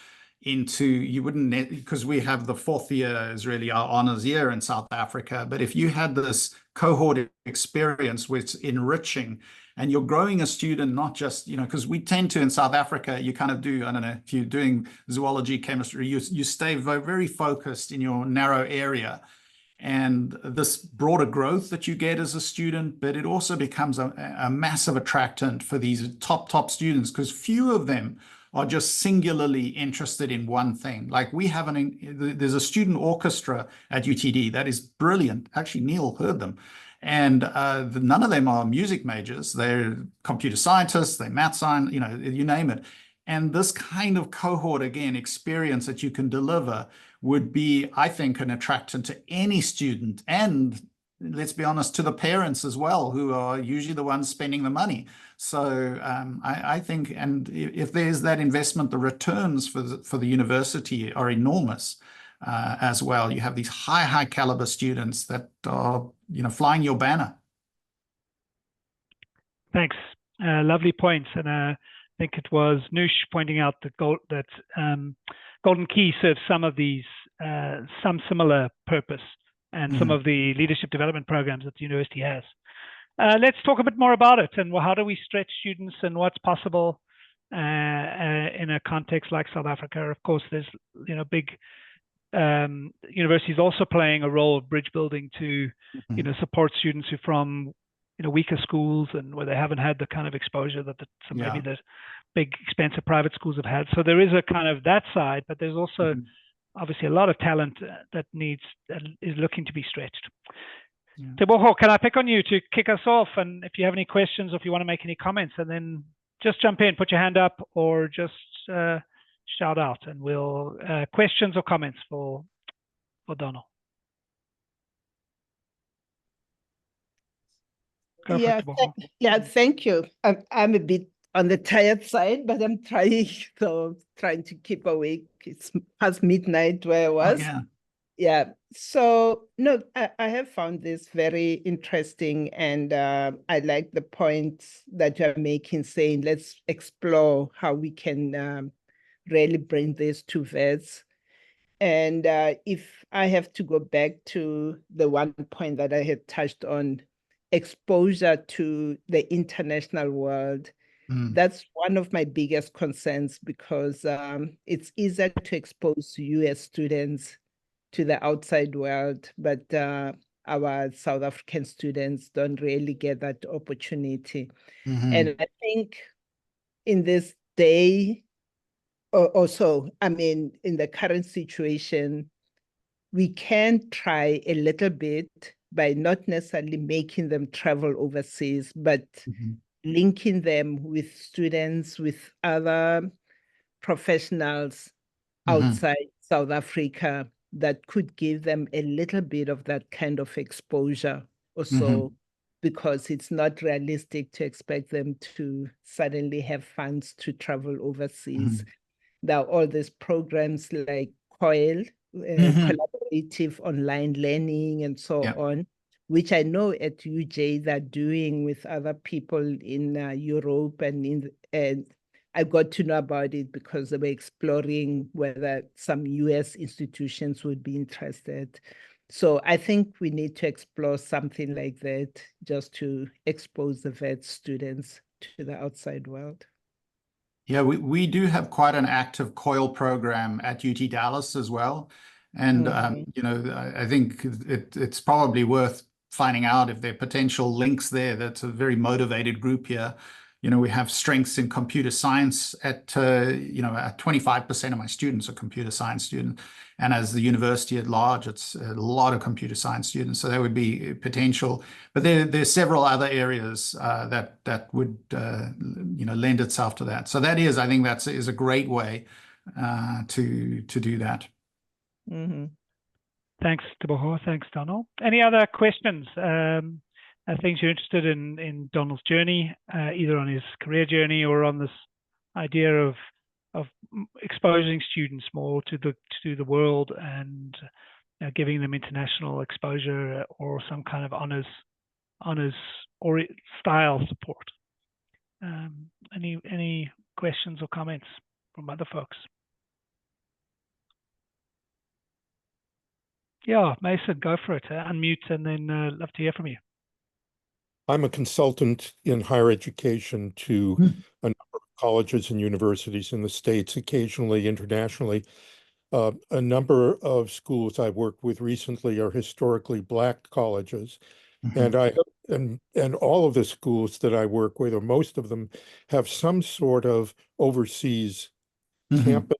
into, you wouldn't, because we have the 4th year is really our honors year in South Africa. But if you had this cohort experience which is enriching, and you're growing a student, not just, because we tend to in South Africa, you kind of do, I don't know, if you're doing zoology, chemistry, you stay very focused in your narrow area. And this broader growth that you get as a student, but it also becomes a massive attractant for these top students, because few of them are just singularly interested in one thing. Like there's a student orchestra at UTD that is brilliant. Actually, Neil heard them. And none of them are music majors. They're computer scientists, they're math science, you name it. And this kind of cohort, again, experience that you can deliver would be, I think, an attractant to any student, and let's be honest, to the parents as well, who are usually the ones spending the money. So I think, and if there's that investment, the returns for the university are enormous as well. You have these high caliber students that are, flying your banner. Thanks. Lovely points. And I think it was Noosh pointing out that Golden Key serves some of these, some similar purpose, and some of the leadership development programs that the university has. Let's talk a bit more about it, and how do we stretch students and what's possible in a context like South Africa. Of course, there's big universities also playing a role of bridge building to support students who from weaker schools and where they haven't had the kind of exposure that maybe the big expensive private schools have had. So there is a kind of that side, but there's also obviously a lot of talent that is looking to be stretched. Teboho, can I pick on you to kick us off? And if you have any questions, or if you want to make any comments, and then just jump in, put your hand up, or just shout out, and we'll questions or comments for Donal. Thank you. I'm a bit on the tired side, but I'm trying to keep awake. It's past midnight where I was. So no, I have found this very interesting, and I like the points that you're making, saying let's explore how we can really bring this to Wits. And if I have to go back to the one point that I had touched on, exposure to the international world, that's one of my biggest concerns, because it's easier to expose US students to the outside world, but our South African students don't really get that opportunity. And I think in this day or so, I mean, in the current situation, we can try a little bit by not necessarily making them travel overseas, but linking them with students, with other professionals outside South Africa that could give them a little bit of that kind of exposure also, because it's not realistic to expect them to suddenly have funds to travel overseas. There are all these programs like COIL, collaborative online learning and so on, which I know at UJ they're doing with other people in Europe, and I got to know about it because they were exploring whether some US institutions would be interested. So I think we need to explore something like that, just to expose the Wits students to the outside world. Yeah, we do have quite an active COIL program at UT Dallas as well. And, I think it's probably worth finding out if there are potential links there. That's a very motivated group here. We have strengths in computer science at 25% of my students are computer science students. And as the university at large, it's a lot of computer science students. So that would be potential. But there's several other areas that would, lend itself to that. So I think that is a great way to do that. Thanks, Teboho. Thanks, Donal. Any other questions? Things you're interested in Donal's journey, either on his career journey or on this idea of exposing students more to the world, and giving them international exposure or some kind of honors or style support. Any questions or comments from other folks? Yeah, Mason, go for it. Unmute, and then love to hear from you. I'm a consultant in higher education to a number of colleges and universities in the States, occasionally internationally. A number of schools I've worked with recently are historically Black colleges. And and all of the schools that I work with, or most of them, have some sort of overseas campus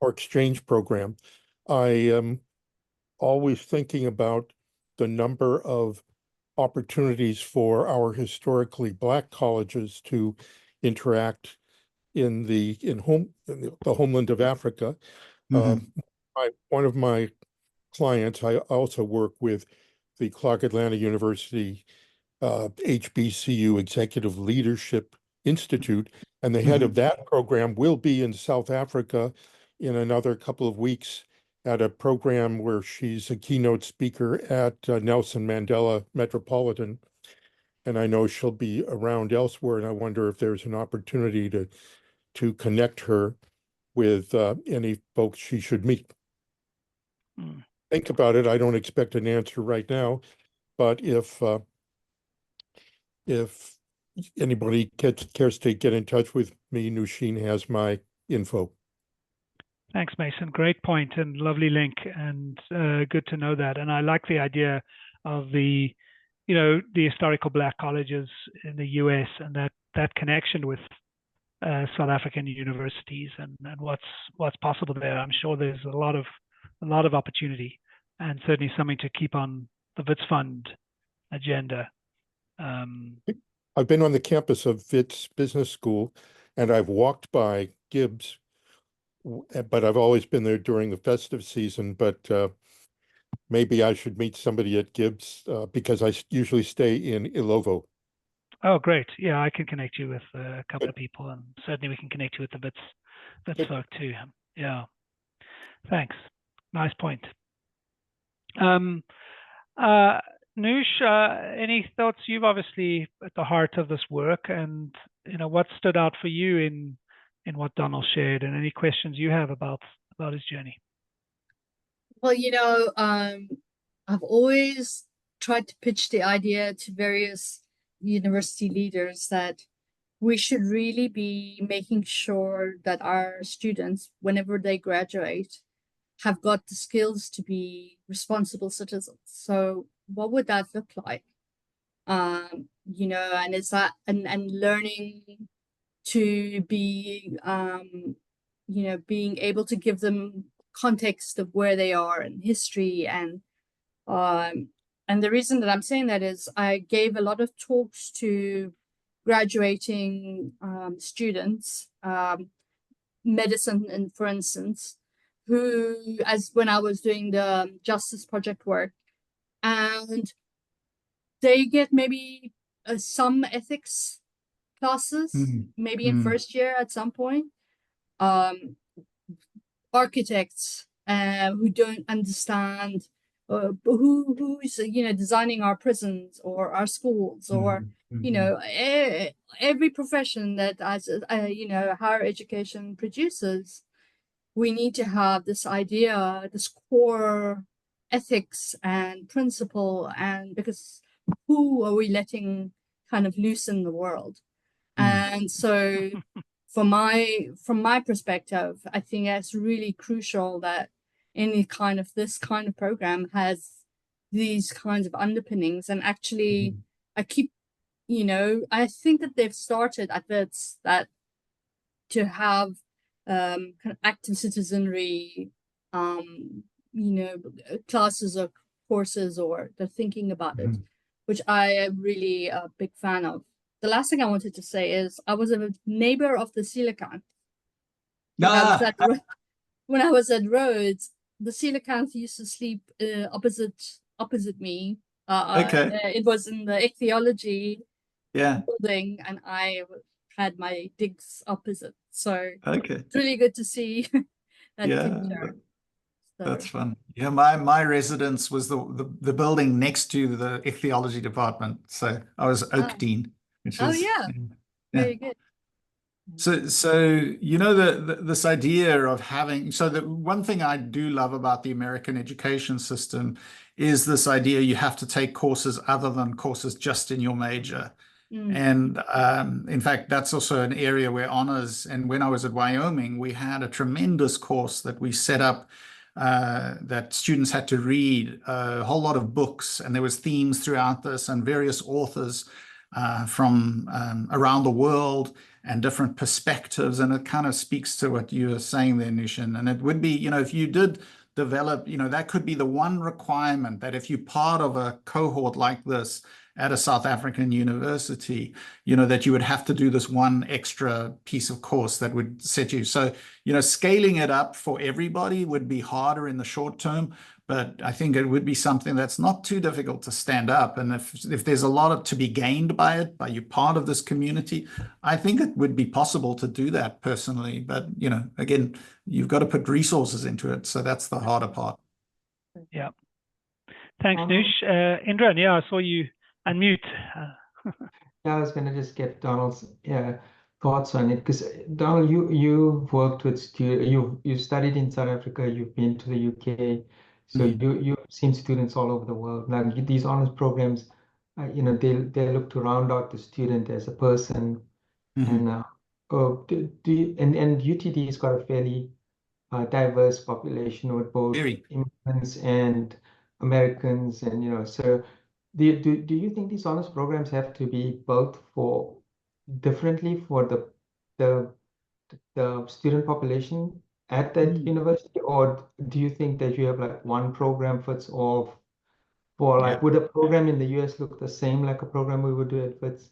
or exchange program. I am always thinking about the number of opportunities for our historically Black colleges to interact in the homeland of Africa. Mhm. One of my clients, I also work with the Clark Atlanta University HBCU Executive Leadership Institute, and the head of that program will be in South Africa in another couple of weeks at a program where she's a keynote speaker at Nelson Mandela Metropolitan. And I know she'll be around elsewhere, and I wonder if there's an opportunity to connect her with any folks she should meet. Think about it. I don't expect an answer right now, but if anybody cares to get in touch with me, Nushin has my info. Thanks, Mason. Great point and lovely link, and good to know that. And I like the idea of the historical Black colleges in the US and that connection with South African universities and what's possible there. I'm sure there's a lot of opportunity, and certainly something to keep on the Wits Fund agenda. I've been on the campus of Wits Business School, and I've walked by Gibbs, but I've always been there during the festive season. But maybe I should meet somebody at Gibbs because I usually stay in Ilovo. Oh, great. Yeah, I can connect you with a couple of people, and certainly we can connect you with the Wits folk too. Yeah. Thanks. Nice point. Noosh, any thoughts? You've obviously at the heart of this work, and what stood out for you in what Donal shared, and any questions you have about his journey? Well, I've always tried to pitch the idea to various university leaders that we should really be making sure that our students, whenever they graduate, have got the skills to be responsible citizens. So what would that look like? And it's that and learning to be being able to give them context of where they are in history, and the reason that I'm saying that is I gave a lot of talks to graduating students, medicine, and for instance, who, as when I was doing the justice project work, and they get maybe some ethics classes, maybe in first year at some point. Architects who don't understand who's designing our prisons or our schools, or every profession that as higher education produces. We need to have this idea, this core ethics and principle, and because who are we letting kind of loose in the world? And so from my perspective, I think it's really crucial that this kind of program has these kinds of underpinnings. And actually, I keep, I think that they've started at Wits that to have kind of active citizenry, classes or courses, or the thinking about it, which I am really a big fan of. The last thing I wanted to say is I was a neighbor of the coelacanth. When I was at Rhodes, the coelacanth used to sleep opposite me. It was in the ichthyology building, and I had my digs opposite. So it's really good to see that picture. That's fun. Yeah, my residence was the building next to the ichthyology department. So I was Oak Dean, which is very good. So this idea of having, so the one thing I do love about the American education system is this idea you have to take courses other than courses just in your major. And in fact, that's also an area where honors, and when I was at Wyoming, we had a tremendous course that we set up that students had to read a whole lot of books, and there was themes throughout this and various authors from around the world and different perspectives. And it kind of speaks to what you were saying there, Nushin. And it would be, if you did develop, that could be the one requirement, that if you're part of a cohort like this, at a South African university, you know, that you would have to do this one extra piece of course that would set you. So, you know, scaling it up for everybody would be harder in the short term, but I think it would be something that's not too difficult to stand up. And if there's a lot to be gained by it, by you part of this community, I think it would be possible to do that personally. But, you know, again, you've got to put resources into it. So that's the harder part. Yeah. Thanks, Noosh. Indra, yeah, I saw you unmute. Yeah, I was going to just get Donald's thoughts on it, because Donald, you've worked with students, you studied in South Africa, you've been to the UK, so you've seen students all over the world. Like these honors programs, you know, they look to round out the student as a person, and and UTD's got a fairly diverse population with both immigrants and Americans, and you know, so do you think these honors programs have to be built for differently for the student population at that university, or do you think that you have like one program fits all for like, would a program in the US look the same like a program we would do at Wits?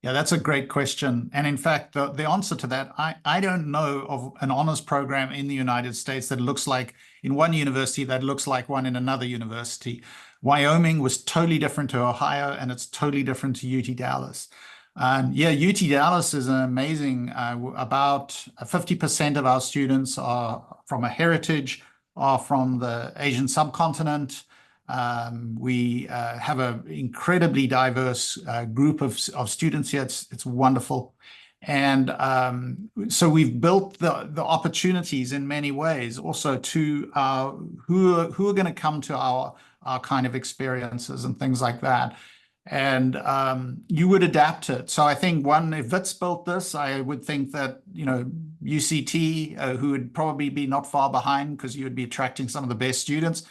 Yeah, that's a great question. And in fact, the answer to that, I don't know of an honors program in the United States that looks like in one university that looks like one in another university. Wyoming was totally different to Ohio, and it's totally different to UT Dallas. Yeah, UT Dallas is an amazing, about 50% of our students are from a heritage, are from the Asian subcontinent. We have an incredibly diverse group of students here. It's wonderful. And so we've built the opportunities in many ways also to who are going to come to our kind of experiences and things like that. And you would adapt it. So I think if Wits built this, I would think that, you know, UCT, who would probably be not far behind because you would be attracting some of the best students,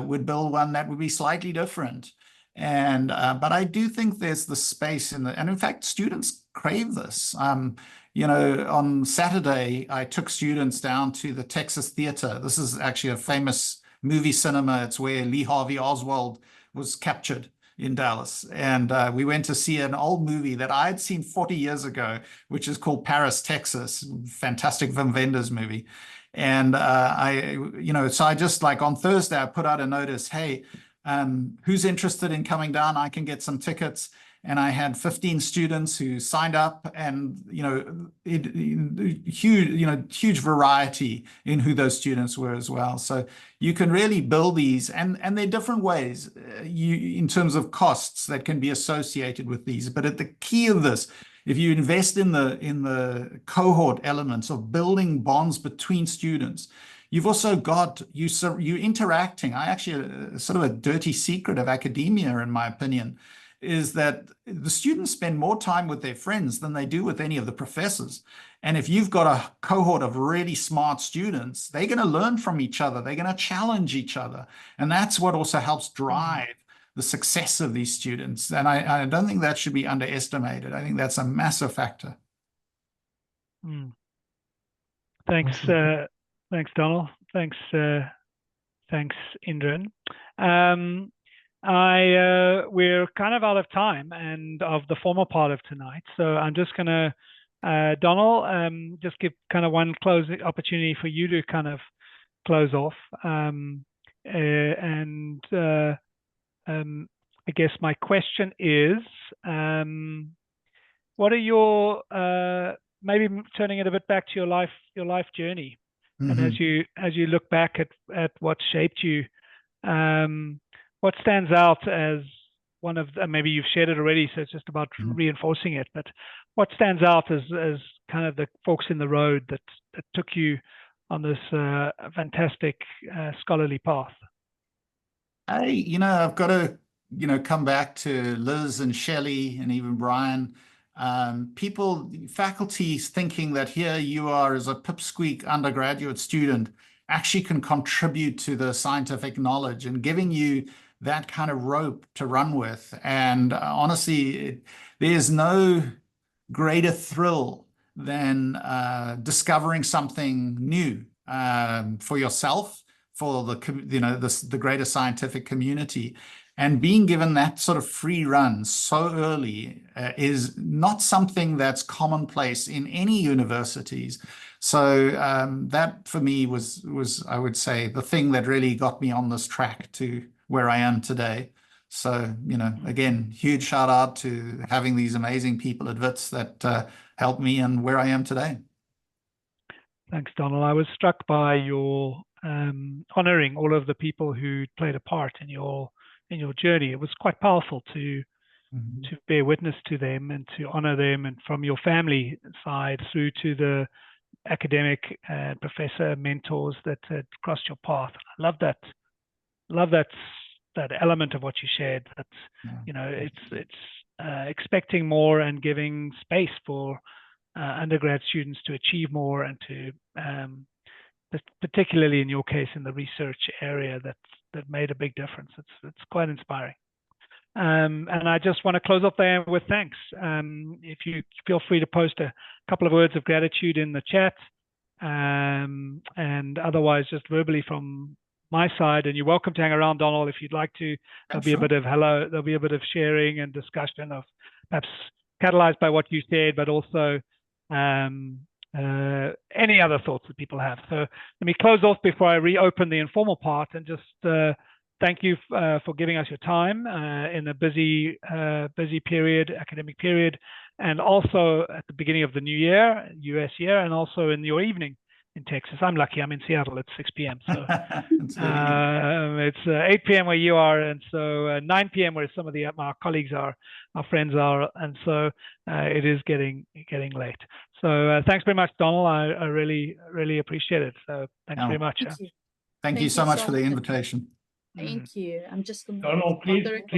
would build one that would be slightly different. And but I do think there's the space and in fact, students crave this. You know, on Saturday, I took students down to the Texas Theater. This is actually a famous movie cinema. It's where Lee Harvey Oswald was captured in Dallas. And we went to see an old movie that I had seen 40 years ago, which is called Paris, Texas. Fantastic Wim Wenders movie. And you know, so I just like on Thursday, I put out a notice, hey, who's interested in coming down? I can get some tickets. And I had 15 students who signed up, and you know, huge variety in who those students were as well. So you can really build these, and there are different ways in terms of costs that can be associated with these. But at the key of this, if you invest in the cohort elements of building bonds between students, you've also got you interacting. I actually sort of a dirty secret of academia, in my opinion, is that the students spend more time with their friends than they do with any of the professors. And if you've got a cohort of really smart students, they're going to learn from each other. They're going to challenge each other. And that's what also helps drive the success of these students. And I don't think that should be underestimated. I think that's a massive factor. Thanks, thanks, Donald. Thanks, Indra. We're kind of out of time and of the formal part of tonight, so I'm just going to, Donald, just give kind of one closing opportunity for you to kind of close off. I guess my question is, what are your maybe turning it a bit back to your life journey, and as you look back at what shaped you. What stands out as one of, maybe you've shared it already, so it's just about reinforcing it, but what stands out as kind of the forks in the road that took you on this fantastic scholarly path? You know, I've got to, you know, come back to Liz and Shelley and even Brian. Faculties thinking that here you are as a pipsqueak undergraduate student actually can contribute to the scientific knowledge and giving you that kind of rope to run with. And honestly, there's no greater thrill than discovering something new for yourself, for the greater scientific community. And being given that sort of free run so early is not something that's commonplace in any universities. So that for me was, I would say, the thing that really got me on this track to where I am today. So, you know, again, huge shout out to having these amazing people at Wits that helped me and where I am today. Thanks, Donal. I was struck by your honoring all of the people who played a part in your journey. It was quite powerful to bear witness to them and to honor them, and from your family side through to the academic professor mentors that had crossed your path. I love that element of what you shared. That you know, it's expecting more and giving space for undergrad students to achieve more, and to particularly in your case in the research area that made a big difference. It's quite inspiring. And I just want to close off there with thanks. If you feel free to post a couple of words of gratitude in the chat, and otherwise just verbally from my side. And you're welcome to hang around, Donal, if you'd like to. There'll be a bit of there'll be a bit of sharing and discussion, of perhaps catalyzed by what you said, but also any other thoughts that people have. So let me close off before I reopen the informal part, and just thank you for giving us your time in a busy period, academic period, and also at the beginning of the new year, US year, and also in your evening in Texas. I'm lucky, I'm in Seattle at 6 p.m. So it's 8 p.m. where you are, and so 9 p.m. where some of our colleagues are, our friends are, and so it is getting late. So thanks very much, Donal. I really appreciate it. So thanks very much. Thank you so much for the invitation. Thank you. I'm just going to... Donal, please don't